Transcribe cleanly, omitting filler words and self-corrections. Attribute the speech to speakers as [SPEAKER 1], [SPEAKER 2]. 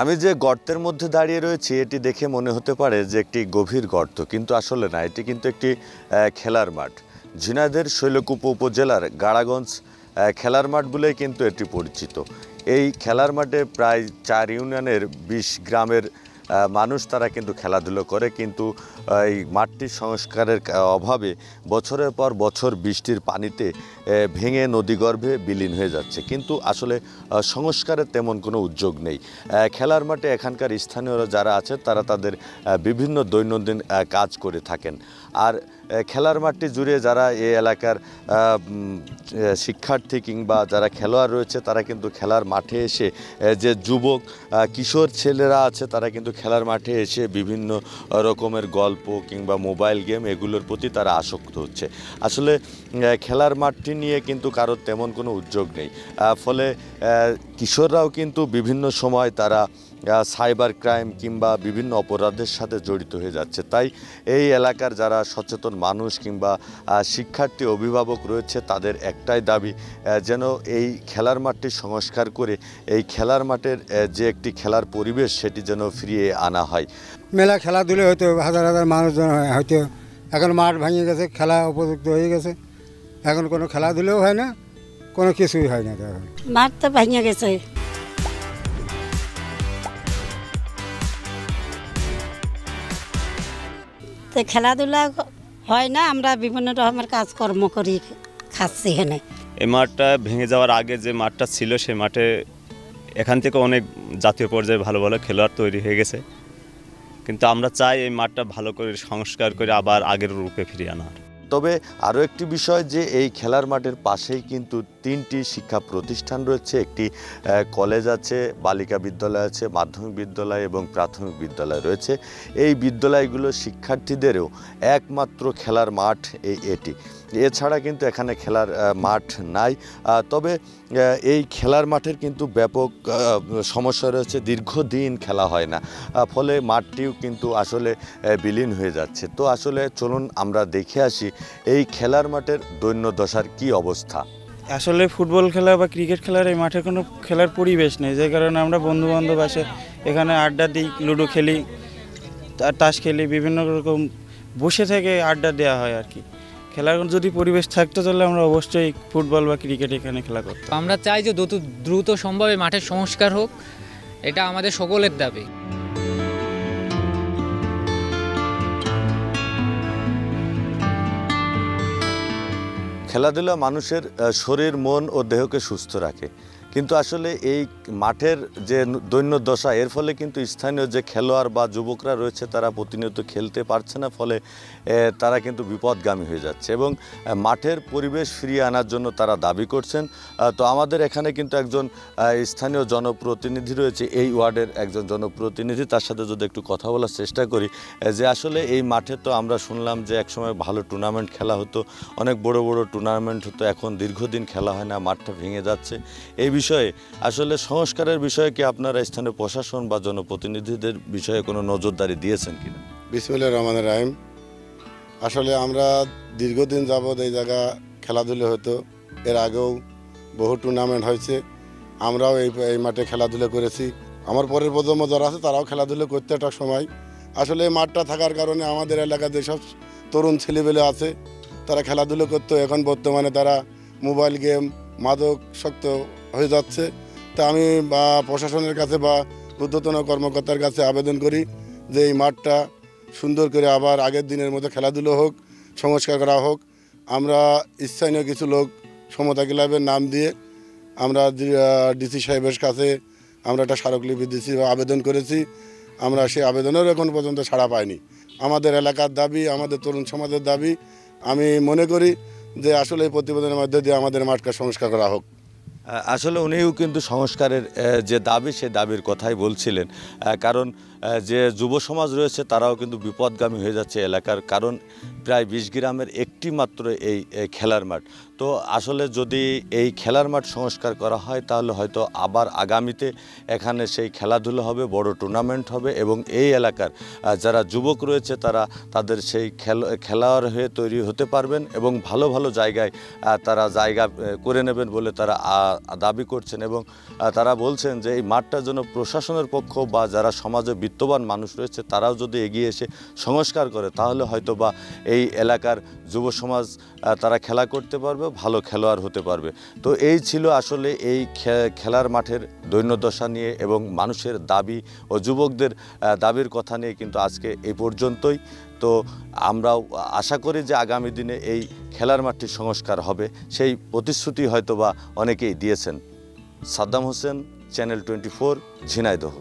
[SPEAKER 1] আমি যে গর্তের মধ্যে দাঁড়িয়ে রয়েছি এটি দেখে মনে হতে পারে যে একটি গভীর গর্ত, কিন্তু আসলে না, এটি কিন্তু একটি খেলার মাঠ। ঝিনাইদহের শৈলকুপা উপজেলার গাড়াগঞ্জ খেলার মাঠ বলেই কিন্তু এটি পরিচিত। এই খেলার মাঠে প্রায় 4 ইউনিয়নের 20 গ্রামের মানুষ তারা কিন্তু খেলাধুলো করে, কিন্তু এই মাঠটির সংস্কারের অভাবে বছরের পর বছর বৃষ্টির পানিতে ভেঙে নদীগর্ভে বিলীন হয়ে যাচ্ছে, কিন্তু আসলে সংস্কারের তেমন কোনো উদ্যোগ নেই। খেলার মাঠে এখানকার স্থানীয়রা যারা আছে তারা তাদের বিভিন্ন দৈনন্দিন কাজ করে থাকেন। আর খেলার মাঠটি জুড়ে যারা এই এলাকার শিক্ষার্থী কিংবা যারা খেলোয়াড় রয়েছে তারা কিন্তু খেলার মাঠে এসে, যে যুবক কিশোর ছেলেরা আছে তারা কিন্তু খেলার মাঠে এসে বিভিন্ন রকমের গল্প কিংবা মোবাইল গেম এগুলোর প্রতি তারা আসক্ত হচ্ছে। আসলে খেলার মাঠটি নিয়ে কিন্তু কারোর তেমন কোনো উদ্যোগ নেই, ফলে কিশোররাও কিন্তু বিভিন্ন সময় তারা সাইবার ক্রাইম কিংবা বিভিন্ন অপরাধের সাথে জড়িত হয়ে যাচ্ছে। তাই এই এলাকার যারা সচেতন মানুষ কিংবা শিক্ষার্থী অভিভাবক রয়েছে তাদের একটাই দাবি, যেন এই খেলার মাঠটি সংস্কার করে এই খেলার মাঠের যে একটি খেলার পরিবেশ সেটি যেন ফিরিয়ে আনা হয়।
[SPEAKER 2] মেলা খেলাধুলো হয়তো হাজার হাজার মানুষজন হয়তো, এখন মাঠ ভেঙে গেছে, খেলা উপযুক্ত হয়ে গেছে, এখন কোনো খেলাধুলোও হয় না, কোনো কিছুই হয় না। এখন
[SPEAKER 3] মাঠ তো ভেঙে গেছে, তো খেলাধুলা হয় না, আমরা বিভিন্ন রকমের কাজকর্ম করি, খাচ্ছি এখানে।
[SPEAKER 4] এই মাঠটা ভেঙে যাওয়ার আগে যে মাঠটা ছিল সেই মাঠে এখান থেকে অনেক জাতীয় পর্যায়ে ভালো ভালো খেলোয়াড় তৈরি হয়ে গেছে, কিন্তু আমরা চাই এই মাঠটা ভালো করে সংস্কার করে আবার আগের রূপে ফিরিয়ে আনার।
[SPEAKER 1] তবে আরও একটি বিষয়, যে এই খেলার মাঠের পাশেই কিন্তু 3টি শিক্ষা প্রতিষ্ঠান রয়েছে। একটি কলেজ আছে, বালিকা বিদ্যালয় আছে, মাধ্যমিক বিদ্যালয় এবং প্রাথমিক বিদ্যালয় রয়েছে। এই বিদ্যালয়গুলোর শিক্ষার্থীদেরও একমাত্র খেলার মাঠ এটি। এছাড়া কিন্তু এখানে খেলার মাঠ নাই। তবে এই খেলার মাঠের কিন্তু ব্যাপক সমস্যা রয়েছে, দীর্ঘদিন খেলা হয় না, ফলে মাঠটিও কিন্তু আসলে বিলীন হয়ে যাচ্ছে। তো আসলে চলুন আমরা দেখে আসি এই খেলার মাঠের দৈন্যদশার কি অবস্থা।
[SPEAKER 5] আসলে ফুটবল খেলা বা ক্রিকেট খেলার এই মাঠে কোনো খেলার পরিবেশ নেই, যে কারণে আমরা বন্ধুবান্ধব আসে এখানে আড্ডা দিই, লুডো খেলি, তাস খেলি, বিভিন্ন রকম বসে থেকে আড্ডা দেওয়া হয় আর কি। খেলার যদি পরিবেশ থাকতো তাহলে আমরা অবশ্যই ফুটবল বা ক্রিকেট এখানে খেলা করতাম।
[SPEAKER 6] আমরা চাই যে দ্রুত সম্ভবে মাঠের সংস্কার হোক, এটা আমাদের সকলের দাবি।
[SPEAKER 1] খেলাধুলা মানুষের শরীর, মন ও দেহকে সুস্থ রাখে, কিন্তু আসলে এই মাঠের যে দৈন্যদশা এর ফলে কিন্তু স্থানীয় যে খেলোয়াড় বা যুবকরা রয়েছে তারা প্রতিনিয়ত খেলতে পারছে না, ফলে তারা কিন্তু বিপদগামী হয়ে যাচ্ছে এবং মাঠের পরিবেশ ফিরিয়ে আনার জন্য তারা দাবি করছেন। তো আমাদের এখানে কিন্তু একজন স্থানীয় জনপ্রতিনিধি রয়েছে, এই ওয়ার্ডের একজন জনপ্রতিনিধি, তার সাথে যদি একটু কথা বলার চেষ্টা করি, যে আসলে এই মাঠে তো আমরা শুনলাম যে একসময় ভালো টুর্নামেন্ট খেলা হতো, অনেক বড় বড় টুর্নামেন্ট হতো, এখন দীর্ঘদিন খেলা হয় না, মাঠটা ভেঙে যাচ্ছে। এই বিষয়ে আসলে সংস্কারের বিষয়ে কি আপনারা স্থানীয় প্রশাসন বা জনপ্রতিনিধিদের বিষয়ে কোনো নজরদারি দিয়েছেন কিনা?
[SPEAKER 7] বিসমিল্লাহির রহমানির রহিম। আসলে আমরা দীর্ঘদিন যাবৎ এই জায়গা খেলাধুলো হতো, এর আগেও বহু টুর্নামেন্ট হয়েছে, আমরাও এই মাঠে খেলাধুলো করেছি। আমার পরের প্রজন্ম যারা আছে তারাও খেলাধুলো করতে একটা সময়। আসলে এই মাঠটা থাকার কারণে আমাদের এলাকাতে যেসব তরুণ ছেলেবেলে আছে তারা খেলাধুলো করতো, এখন বর্তমানে তারা মোবাইল গেম, মাদকাসক্ত হয়ে যাচ্ছে। তা আমি প্রশাসনের কাছে বা ঊর্ধ্বতন কর্মকর্তার কাছে আবেদন করি যে এই মাঠটা সুন্দর করে আবার আগের দিনের মতো খেলাধুলো হোক, সংস্কার করা হোক। আমরা স্থানীয় কিছু লোক সমতা ক্লাবের নাম দিয়ে আমরা ডিসি সাহেবের কাছে আমরা একটা স্মারকলিপি দিয়েছি বা আবেদন করেছি। আমরা সেই আবেদনেরও এখন পর্যন্ত ছাড়া পাইনি। আমাদের এলাকার দাবি, আমাদের তরুণ সমাজের দাবি, আমি মনে করি যে আসলে এই প্রতিবেদনের মধ্যে দিয়ে আমাদের মাঠটা সংস্কার করা হোক।
[SPEAKER 1] আসলে উনিও কিন্তু সংস্কারের যে দাবি সে দাবির কথাই বলছিলেন, কারণ যে যুব সমাজ রয়েছে তারাও কিন্তু বিপদগামী হয়ে যাচ্ছে এলাকার, কারণ প্রায় 20 গ্রামের একটি মাত্র এই খেলার মাঠ। তো আসলে যদি এই খেলার মাঠ সংস্কার করা হয় তাহলে হয়তো আবার আগামীতে এখানে সেই খেলাধুলা হবে, বড় টুর্নামেন্ট হবে এবং এই এলাকার যারা যুবক রয়েছে তারা তাদের সেই খেলোয়াড় হয়ে তৈরি হতে পারবেন এবং ভালো ভালো জায়গায় তারা জায়গা করে নেবেন বলে তারা দাবি করছেন। এবং তারা বলছেন যে এই মাঠটা যেন প্রশাসনের পক্ষ বা যারা সমাজে বিত্তবান মানুষ রয়েছে তারাও যদি এগিয়ে এসে সংস্কার করে তাহলে হয়তো বা এই এলাকার যুব সমাজ তারা খেলা করতে পারবে, ভালো খেলোয়াড় হতে পারবে। তো এই ছিল আসলে এই খেলার মাঠের দৈন্যদশা নিয়ে এবং মানুষের দাবি ও যুবকদের দাবির কথা নিয়ে কিন্তু আজকে এই পর্যন্তই। তো আমরাও আশা করি যে আগামী দিনে এই খেলার মাঠটির সংস্কার হবে, সেই প্রতিশ্রুতি হয়তো বা অনেকেই দিয়েছেন। সাদ্দাম হোসেন, চ্যানেল 24, ঝিনাইদহ।